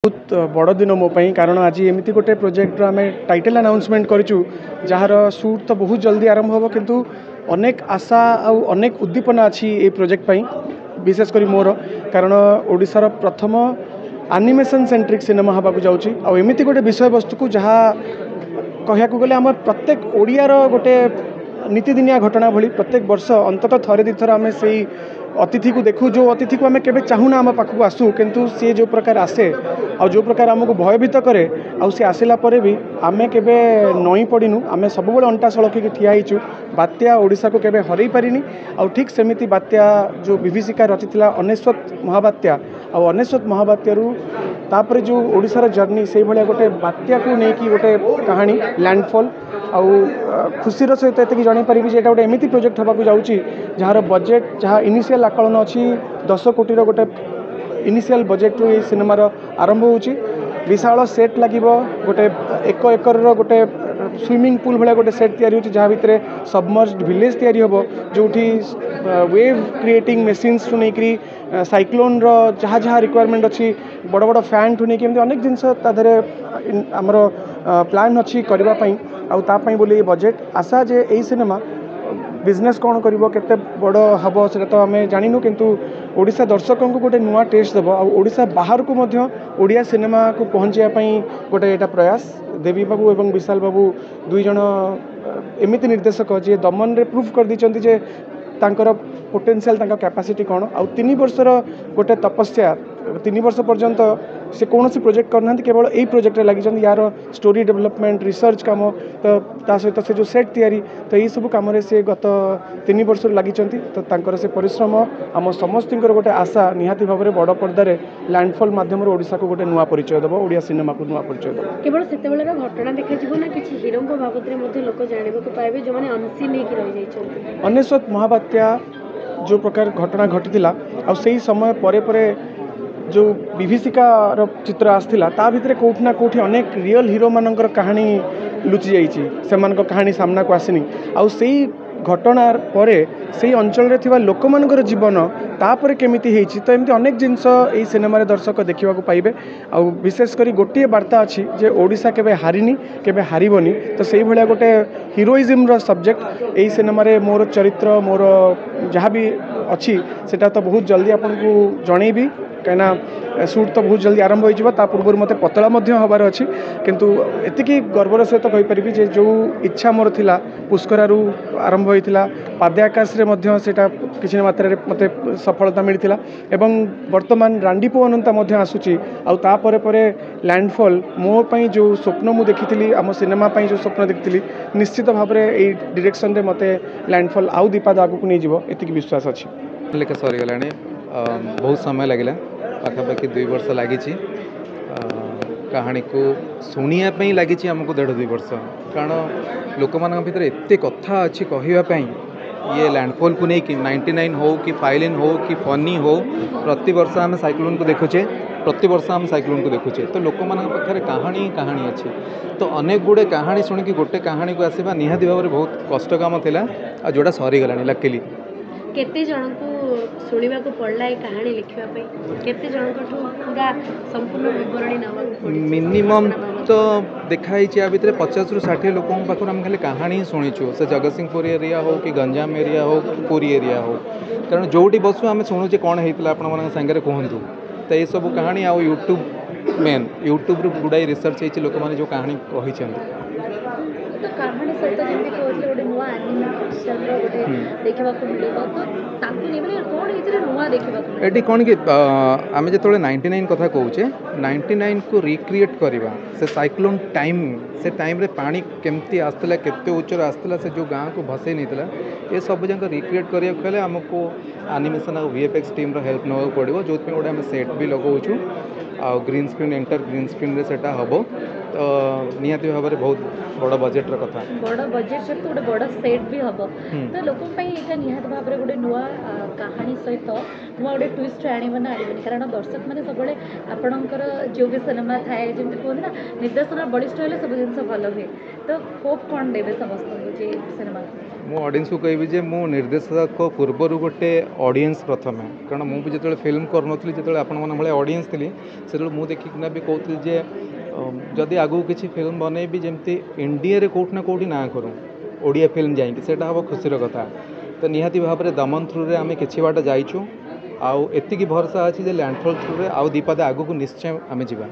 बहुत बड़ दिन मो कारण आज एमती गोटे प्रोजेक्ट आम टाइटल अनाउंसमेंट करूँ जार शूट तो बहुत जल्दी आरंभ हम किंतु अनेक आशा आउ अनेक उद्दीपना अच्छी ये प्रोजेक्ट पई विशेषकर मोर कारण ओडिशार प्रथम एनिमेशन सेंट्रिक सिनेमा हवा जाऊँगी आमती गोटे विषय वस्तु को जहाँ कहया गले आम प्रत्येक ओडियार गोटे नीतिदिनिया घटना भली प्रत्येक वर्ष अंततः थरे दी थर आम से अतिथि को देखू जो अतिथि को आम के चाहूना आम पाखक आसू किंतु सी जो प्रकार आसे आ जो प्रकार आमको भयभीत करे सी आसला भी आम के नई पड़नू आम सब अंटा सड़क ठियाईचु बात्या ओडिशा को केबे हरई पारिनी आ ठीक सेमिति बात्या जो विभीषिका रचिला अनेश्वत महाबात्या आ अनेश्वत महाबात्यारू तापर जो ओडिशार जर्नी से भाया गोटे बात्या को लेकिन गोटे कहानी लैंडफॉल आउ खुशीर सहित ये जानीपरि जे गोटे एमती प्रोजेक्ट होगा जाऊँगी जार बजेट जहाँ इनिशियल आकलन अच्छी 10 कोटी गोटे इनिशियल बजेट रू सिनेमार आरंभ होची विशाल सेट लगे गोटे 1 एकर गोटे स्विमिंग पूल भाया गोटे सेट तैयारी जहाँ भितर सबमर्ज्ड विलेज तैयारी हम जो वेव क्रिएटिंग मेसिन्स नहीं साइक्लोन जहाँ जहाँ रिक्वायरमेंट अच्छी बड़ बड़ फैन ठू नहीं अनेक जिनस आमर प्लान अच्छी करने आउे बोली बजेट आशा जे यही सिनेमा बिजनेस कौन करिवो केते बड़ हम से तो आम जानू किंतु ओडिशा दर्शकों को गोटे नुआ टेस्ट देव ओडिशा बाहर को मध्य ओडिया सिनेमा को पहुँचापी गोटे यहाँ प्रयास देवी बाबू और विशाल बाबू दुई जन एमती निर्देशक जी दमन रे प्रूफ कर दी जे तांकर पोटेंशियल कैपेसिटी कौन आ 3 वर्षर गोटे तपस्या 3 वर्ष पर्यंत से कौन सी प्रोजेक्ट करना केवल यही प्रोजेक्ट लगी यार स्टोरी डेवलपमेंट रिसर्च काम तो सहित से जो सेट तैयारी तो यही सब कम से गत 3 वर्ष लगी तो से परिश्रम आम समस्त गोटे आशा निहाती भाव में बड़ पर्दार लैंडफॉल माध्यम ओडिशा को गोटे नुआ परिचय देव ओडिया सिनेमा को नुआ परिचय देव केवल से घटना देखा ना कि हीरो बाबद लोक जानवाक पाइबे जो अनसीन रही अनेश्वत महाबात्या जो प्रकार घटना घटी आ समय परे परे जो विभीषिकार चित्र आसला ता भितर कौटि ना कौटि अनेक रियल हीरो मानकर कहानी लुचि जाइए से कहानी सामना को आसनी आई घटनार परे से अंचल रे थिबा लोक मानकर जीवन तापर केमिति हेछि तो एमती अनेक जिनस एई सिनेमा दर्शक देखा पाइबे आ विशेषकर गोटे वार्ता अच्छी जे ओडिशा केबे हारिनी केबे हारिबनी तो से भाया गोटे हिरोइज्म सब्जेक्ट एई सिनेमा मोर चरित्र मोर जहाँ भी अच्छी सेटा तो बहुत जल्दी आपन को जनईबी कहीं शूट तो बहुत जल्दी आरंभ हो पूर्व मत पतला हबार अच्छी किंतु एतिकी गर्वर सहित कहीपरि जे जो इच्छा मोर थिला पुष्करारू आरंभ होता पाद्याकाश किसी मात्रा मत सफलता मिलता एवं वर्तमान रांडीपो अनंता आसूची आउे परे लैंडफॉल मो पाई जो स्वप्न मु देखी आम सिनेमा पाई जो स्वप्न देखी निश्चित भाव में यही डिरेक्शन रे मते लैंडफॉल आउ दीपाद आगू नहीं जीव एतिकी विश्वास अच्छी लेखा सरीगला बहुत समय लगे पाखापाखि 2 वर्ष लगी कहानी को शुणापी लगी आमको 1.5-2 वर्ष कारण लोक मान भर एत कथा अच्छी कहवाई ये लैंडफॉल को नहीं कि 99 हो कि फाइलिन हो कि फनी हो प्रति वर्ष आम साइक्लोन को देखुचे प्रति वर्ष आम साइक्लोन को देखुचे तो लोक मान पाखे कहानी कहानी अच्छी तो अनेक गुड़े कहानी शुणिकी गोटे कहानी को आसवा निहाती भाव में बहुत कष्ट काम था आ जोड़ा सरीगला लकीली केते जन को सुनिबा को पड़ला ए कहानी लिखिबा पई केते जन को पूरा संपूर्ण विवरणी नवा मिनिमम तो देखाई आ भितर 50 ରୁ 60 लोक पाखर हम खाली कहानी ही शुणीचु से जगतसिंहपुर एरिया हो कि गंजाम एरिया हो पुरी एरिया हो कारण जोटी बसु आम शुणुचे कौन होता आपण मान संगे कहतु तो ये सब कहानी आ यूट्यूब मेन यूट्यूब रू गुड़ाई रिसर्च होती लोक मैंने जो कहानी कही तो कहानी सहित जमी कहते गोटे नुआ एनिमेशन गोटे देखा मिले तो ताकू नहीं मैंने कौन ये नुआ देखा ये कौन कि आम जो 99 कथा कहे 99 को रिक्रिएट करवा से साइक्लोन टाइम से टाइम रे पानी केमती आसला केते उच्चर आसला से जो गाँव को भसई नहीं ये सब जाक रिक्रिएट करा आमको एनिमेशन और वीएफएक्स टीम हेल्प ना पड़ो जो गोटे आम सेट भी लगाऊँ आ green screen enter green screen रे सेटा हम तो निहाती भाव में बहुत बड़ बजेट्र कथा बड़ बजेट सहित गोटे बड़ सेट भी हम हम्म। तो लोक यहाँ निहत भाव में गोटे नुआ कहानी सहित नुआ गोटे ट्विस्ट आने ना आने कारण दर्शक मैंने सब आपणकर जो भी सिनेमा थाए जमी कहते ना निर्देशन बलिष्ठ है सब जिन भल हुए तो होप कौन देवे समस्त जे सिनेमा मु ऑडियंस को कहबी जे मु निर्देशक पूर्वर गोटे ऑडियंस प्रथम कारण मुझे जो फिल्म करूँ जो आपण भाई ऑडियंस थी से मुझे देखिकिना भी कहती जे जदि आगू किसी फिल्म बनईबी जमती इंडिया कौट ना कौटी ना करूँ ओडिया फिल्म जाइए से हम खुशी कथा तो निहाती भाव में दमन थ्रू रे आम कि बाट जाइचु आउ एतिकी भरोसा अच्छी लैंडफॉल थ्रू रे आउ दीपादे आगू को निश्चय आम जा